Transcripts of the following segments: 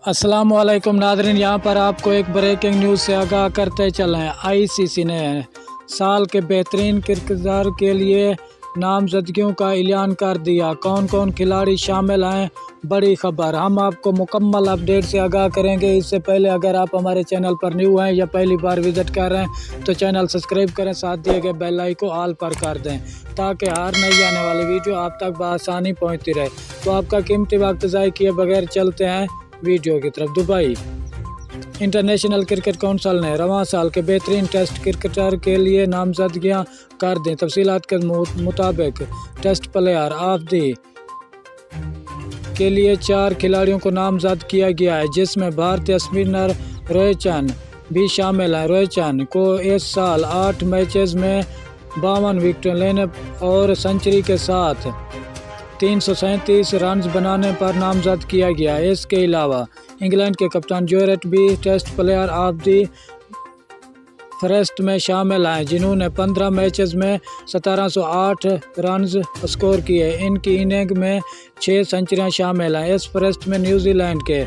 अस्सलाम वालेकुम नाज़रीन, यहाँ पर आपको एक ब्रेकिंग न्यूज़ से आगाह करते चलें। आईसीसी ने साल के बेहतरीन क्रिकेटर के लिए नामजदगियों का ऐलान कर दिया। कौन कौन खिलाड़ी शामिल हैं, बड़ी खबर। हम आपको मुकम्मल अपडेट से आगाह करेंगे। इससे पहले अगर आप हमारे चैनल पर न्यू हैं या पहली बार विज़िट कर रहे हैं तो चैनल सब्सक्राइब करें, साथ दिए गए बेल आइकन को ऑल पर कर दें ताकि हर नई आने वाली वीडियो आप तक बआसानी पहुँचती रहे। तो आपका कीमती वक्त ज़ाया किए बगैर चलते हैं वीडियो की तरफ। दुबई इंटरनेशनल क्रिकेट काउंसिल ने रवां साल के बेहतरीन टेस्ट क्रिकेटर के लिए नामजदगियां कर दी। तफसीलात के मुताबिक टेस्ट प्लेयर ऑफ द के लिए 4 खिलाड़ियों को नामजद किया गया है, जिसमें भारतीय स्पिनर रोहित भी शामिल है। रोहित को इस साल 8 मैचेस में 52 विकेट लेने और सेंचुरी के साथ 337 रन बनाने पर नामजद किया गया है। इसके अलावा इंग्लैंड के कप्तान जो रूट भी टेस्ट प्लेयर ऑफ द फहरिस्त में शामिल हैं, जिन्होंने 15 मैचेस में 1708 रन स्कोर किए। इनकी इनिंग में 6 सेंचुरियां शामिल हैं। इस फहरिस्त में न्यूजीलैंड के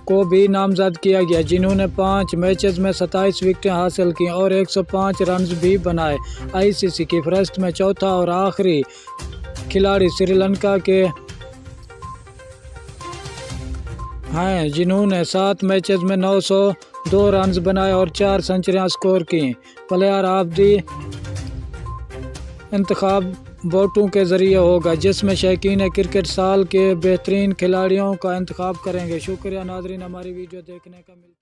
को भी नामजद किया गया, जिन्होंने 5 मैचेस में 27 विकेटें हासिल की और 105 रन भी बनाए। आईसीसी की फहरिस्त में चौथा और आखिरी खिलाड़ी श्रीलंका के हैं, जिन्होंने 7 मैचेस में 902 रन बनाए और 4 सेंचुरियां स्कोर की। प्लेयर ऑफ द इंतखाब वोटों के जरिए होगा, जिसमें शौकीन क्रिकेट साल के बेहतरीन खिलाड़ियों का इंतखाब करेंगे। शुक्रिया नाज़रीन, हमारी वीडियो देखने का।